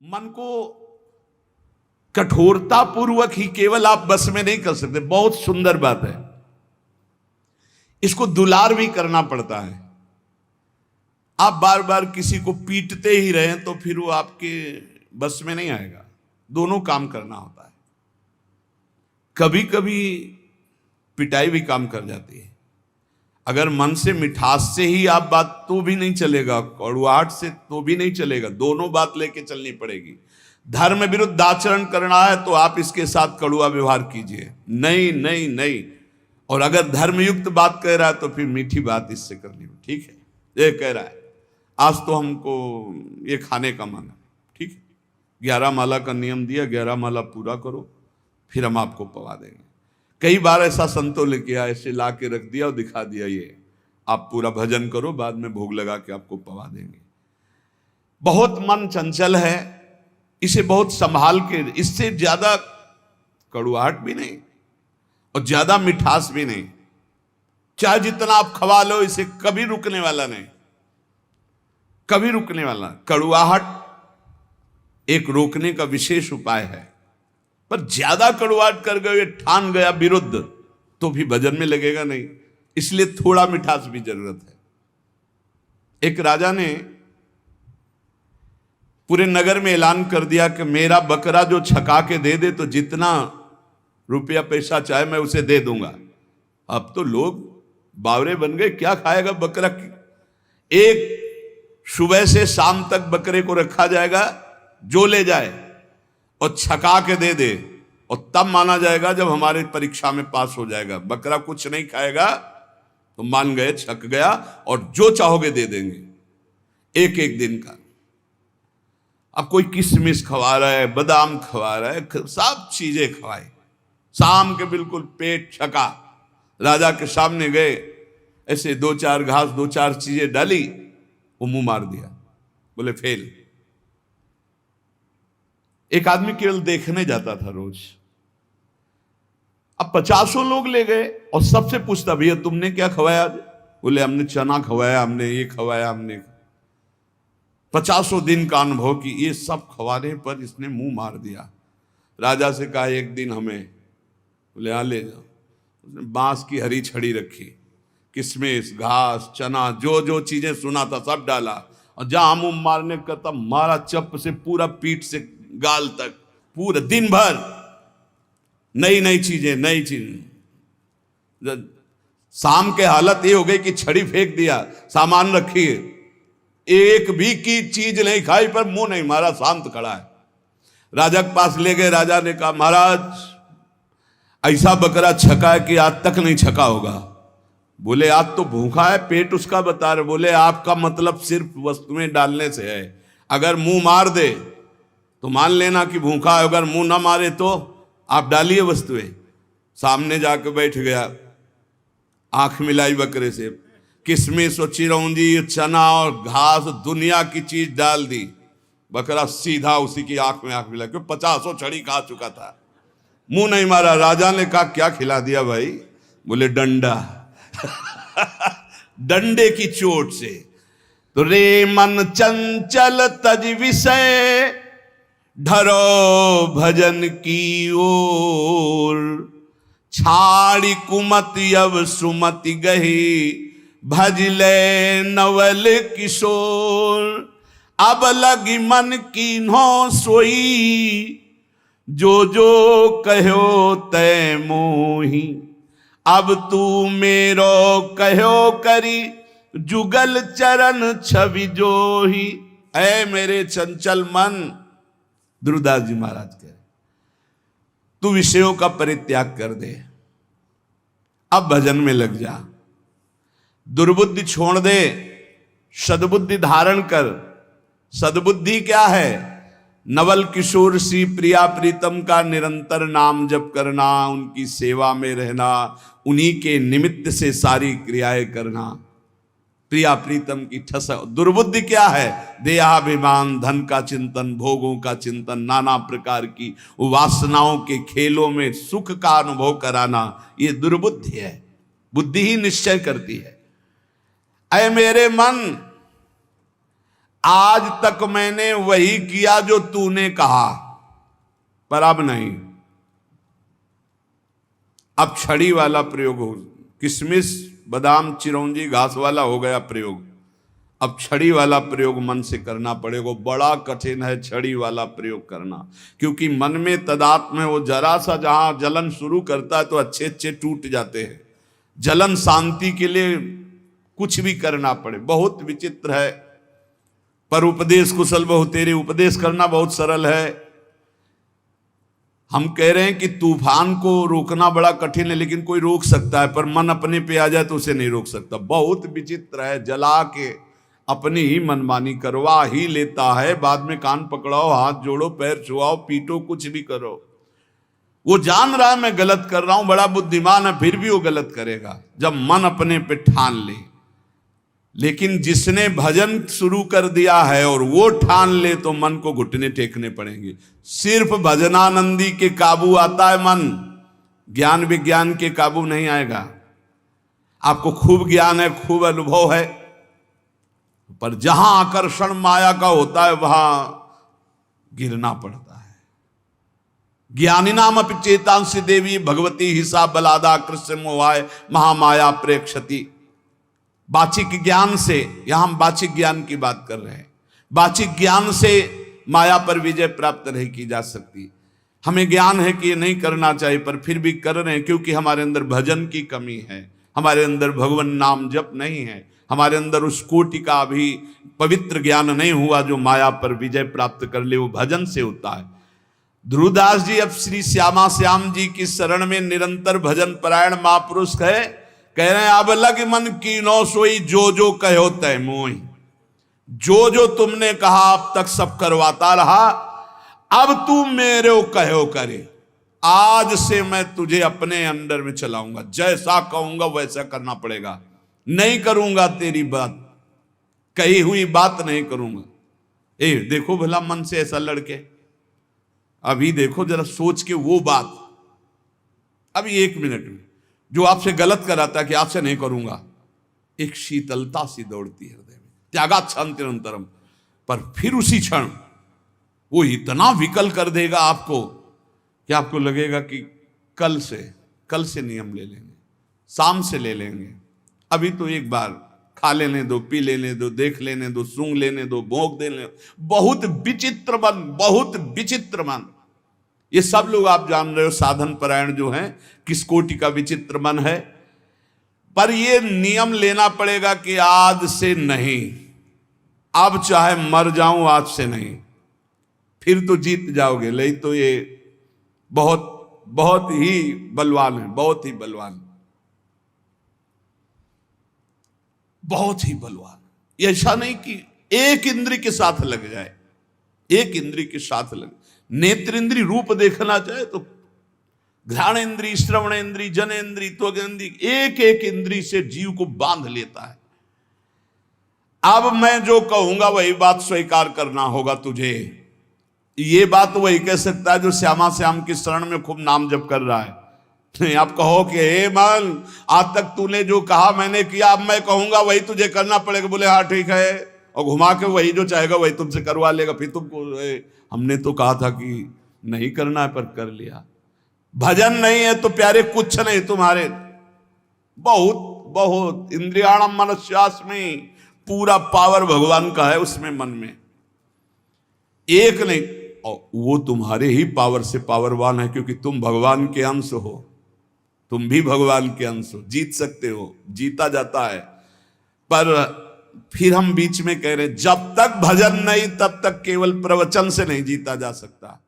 मन को कठोरता पूर्वक ही केवल आप बस में नहीं कर सकते। बहुत सुंदर बात है, इसको दुलार भी करना पड़ता है। आप बार बार किसी को पीटते ही रहें तो फिर वो आपके बस में नहीं आएगा। दोनों काम करना होता है। कभी कभी पिटाई भी काम कर जाती है। अगर मन से मिठास से ही आप बात तो भी नहीं चलेगा, कड़ुआहट से तो भी नहीं चलेगा। दोनों बात लेके चलनी पड़ेगी। धर्म विरुद्ध आचरण करना है तो आप इसके साथ कड़ुआ व्यवहार कीजिए, नहीं नहीं नहीं। और अगर धर्मयुक्त बात कह रहा है तो फिर मीठी बात इससे करनी है। ठीक है, ये कह रहा है आज तो हमको ये खाने का मन है, ठीक है, 11 माला का नियम दिया, 11 माला पूरा करो, फिर हम आपको पवा देंगे। कई बार ऐसा संतों ने किया, ऐसे ला के रख दिया और दिखा दिया, ये आप पूरा भजन करो, बाद में भोग लगा के आपको पवा देंगे। बहुत मन चंचल है, इसे बहुत संभाल के, इससे ज्यादा कड़ुआहट भी नहीं और ज्यादा मिठास भी नहीं। चाहे जितना आप खवा लो, इसे कभी रुकने वाला नहीं, कभी रुकने वाला। कड़ुआहट एक रोकने का विशेष उपाय है, पर ज्यादा कड़ुआहट कर गए, ठान गया विरुद्ध, तो भी भजन में लगेगा नहीं। इसलिए थोड़ा मिठास भी जरूरत है। एक राजा ने पूरे नगर में ऐलान कर दिया कि मेरा बकरा जो छका के दे दे तो जितना रुपया पैसा चाहे मैं उसे दे दूंगा। अब तो लोग बावरे बन गए, क्या खाएगा बकरा। एक सुबह से शाम तक बकरे को रखा जाएगा, जो ले जाए और छका के दे दे, और तब माना जाएगा जब हमारे परीक्षा में पास हो जाएगा। बकरा कुछ नहीं खाएगा तो मान गए छक गया, और जो चाहोगे दे देंगे, एक एक दिन का। अब कोई किशमिश खवा रहा है, बादाम खवा रहा है, सब चीजें खवाई। शाम के बिल्कुल पेट छका, राजा के सामने गए, ऐसे 2-4 घास 2-4 चीजें डाली, वो मुंह मार दिया, बोले फेल। एक आदमी केवल देखने जाता था रोज, अब 50 लोग ले गए और सबसे पूछता, भैया तुमने क्या खवाया आज? बोले हमने चना खवाया, हमने ये खवाया, हमने 50 दिन का अनुभव कि ये सब खवाने पर इसने मुंह मार दिया। राजा से कहा एक दिन हमें, बोले हाँ ले जाओ। उसने बांस की हरी छड़ी रखी, किशमिश, घास, चना, जो जो चीजें सुना था सब डाला, और जहां मुंह मारने का तब मारा, चप से पूरा पीठ से गाल तक, पूरा दिन भर नई नई चीजें, नई चीजें। शाम के हालत ये हो गई कि छड़ी फेंक दिया, सामान रखी, एक भी की चीज नहीं खाई, पर मुंह नहीं मारा, शांत खड़ा है। राजा के पास ले गए। राजा ने कहा महाराज ऐसा बकरा छका है कि आज तक नहीं छका होगा। बोले आज तो भूखा है, पेट उसका बता रहे। बोले आपका मतलब सिर्फ वस्तुएं डालने से है, अगर मुंह मार दे तो मान लेना कि भूखा है, अगर मुंह ना मारे तो आप डालिए वस्तुएं। सामने जाके बैठ गया, आंख मिलाई बकरे से, किशमिश और चिरौंजी, चना और घास, दुनिया की चीज डाल दी। बकरा सीधा उसी की आंख में आंख मिला, क्यों 50 छड़ी खा चुका था, मुंह नहीं मारा। राजा ने कहा क्या खिला दिया भाई? बोले डंडा। डंडे की चोट से। तो रे मन चंचल तज विषय, ढरो भजन की ओर, छाड़ी कुमति अब सुमति गही, भजले नवल किशोर। अब लगी मन की नो सोई, जो जो कहो तय मोही। अब तू मेरो कहो करी, जुगल चरण छवि जोही। ऐ मेरे चंचल मन, दुर्दास जी महाराज कह रहे, तू विषयों का परित्याग कर दे, अब भजन में लग जा, दुर्बुद्धि छोड़ दे, सद्बुद्धि धारण कर। सद्बुद्धि क्या है? नवल किशोर सी प्रिया प्रीतम का निरंतर नाम जप करना, उनकी सेवा में रहना, उन्हीं के निमित्त से सारी क्रियाएं करना, प्रिया प्रीतम की ठस। दुर्बुद्धि क्या है? देहाभिमान, धन का चिंतन, भोगों का चिंतन, नाना प्रकार की वासनाओं के खेलों में सुख का अनुभव कराना, ये दुर्बुद्धि है। बुद्धि ही निश्चय करती है। ऐ मेरे मन, आज तक मैंने वही किया जो तूने कहा, पर अब नहीं। अब छड़ी वाला प्रयोग हो, किशमिश बादाम चिरौंजी घास वाला हो गया प्रयोग। अब छड़ी वाला प्रयोग मन से करना पड़ेगा। बड़ा कठिन है छड़ी वाला प्रयोग करना, क्योंकि मन में तदात्म है। वो जरा सा जहां जलन शुरू करता है तो अच्छे अच्छे टूट जाते हैं। जलन शांति के लिए कुछ भी करना पड़े, बहुत विचित्र है। पर उपदेश कुशल बहु तेरे, उपदेश करना बहुत सरल है। हम कह रहे हैं कि तूफान को रोकना बड़ा कठिन है, लेकिन कोई रोक सकता है, पर मन अपने पे आ जाए तो उसे नहीं रोक सकता। बहुत विचित्र है। जला के अपनी ही मनमानी करवा ही लेता है। बाद में कान पकड़ाओ, हाथ जोड़ो, पैर छुआओ, पीटो, कुछ भी करो। वो जान रहा है मैं गलत कर रहा हूं, बड़ा बुद्धिमान है, फिर भी वो गलत करेगा जब मन अपने पे ठान ले। लेकिन जिसने भजन शुरू कर दिया है और वो ठान ले तो मन को घुटने टेकने पड़ेंगे। सिर्फ भजनानंदी के काबू आता है मन, ज्ञान विज्ञान के काबू नहीं आएगा। आपको खूब ज्ञान है, खूब अनुभव है, पर जहां आकर्षण माया का होता है वहां गिरना पड़ता है। ज्ञानी नाम अपि चेतांसी देवी भगवती हिसा बलादा कृष्ण मोहाय महामाया प्रेक्षति। बाचिक ज्ञान से, यहां हम बाचिक ज्ञान की बात कर रहे हैं। बाचिक ज्ञान से माया पर विजय प्राप्त नहीं की जा सकती। हमें ज्ञान है कि ये नहीं करना चाहिए, पर फिर भी कर रहे हैं, क्योंकि हमारे अंदर भजन की कमी है, हमारे अंदर भगवान नाम जप नहीं है, हमारे अंदर उस कोटि का भी पवित्र ज्ञान नहीं हुआ जो माया पर विजय प्राप्त कर ले। वो भजन से होता है। ध्रुवदास जी अब श्री श्यामा श्याम जी की शरण में निरंतर भजन परायण महापुरुष है। कह रहे हैं अब लग मन की नो सोई, जो जो कहो तय मोई। जो जो तुमने कहा अब तक सब करवाता रहा, अब तू मेरे को कहो करे। आज से मैं तुझे अपने अंडर में चलाऊंगा, जैसा कहूंगा वैसा करना पड़ेगा। नहीं करूंगा तेरी बात, कही हुई बात नहीं करूंगा। देखो भला मन से ऐसा लड़के, अभी देखो जरा सोच के वो बात, अभी 1 मिनट में जो आपसे गलत कराता कि आपसे नहीं करूंगा, एक शीतलता सी दौड़ती है हृदय में, त्यागात शांतिरंतरम। पर फिर उसी क्षण वो इतना विकल कर देगा आपको कि आपको लगेगा कि कल से नियम ले लेंगे, शाम से ले लेंगे। अभी तो एक बार खा लेने दो, पी लेने दो, देख लेने दो, सूंघ लेने दो, भोंक देने दो। बहुत विचित्र मन, बहुत विचित्र मन। ये सब लोग आप जान रहे हो साधन परायण जो हैं किस कोटि का विचित्र मन है। पर ये नियम लेना पड़ेगा कि आज से नहीं, अब चाहे मर जाऊं आज से नहीं, फिर तो जीत जाओगे। नहीं तो ये बहुत बहुत ही बलवान है, बहुत ही बलवान, बहुत ही बलवान। ऐसा नहीं कि एक इंद्री के साथ लग जाए, एक इंद्री के साथ लग। नेत्र इंद्री रूप देखना चाहे तो घ्राण इंद्री, श्रवण इंद्री, जन इंद्री, त्वग इंद्री, एक एक इंद्री से जीव को बांध लेता है। अब मैं जो कहूंगा वही बात स्वीकार करना होगा तुझे। ये बात वही कह सकता है जो श्यामा श्याम की शरण में खूब नाम जप कर रहा है। नहीं, आप कहो कि हे मन, आज तक तूने जो कहा मैंने किया, अब मैं कहूंगा वही तुझे करना पड़ेगा। बोले हाँ ठीक है, और घुमा के वही जो चाहेगा वही तुमसे करवा लेगा। फिर तुमको हमने तो कहा था कि नहीं करना है, पर कर लिया। भजन नहीं है तो प्यारे कुछ नहीं तुम्हारे। बहुत बहुत इंद्रियाणम मनस्यास्मि, पूरा पावर भगवान का है उसमें, मन में एक नहीं। और वो तुम्हारे ही पावर से पावरवान है, क्योंकि तुम भगवान के अंश हो, तुम भी भगवान के अंश हो, जीत सकते हो, जीता जाता है। पर फिर हम बीच में कह रहे जब तक भजन नहीं तब तक केवल प्रवचन से नहीं जीता जा सकता।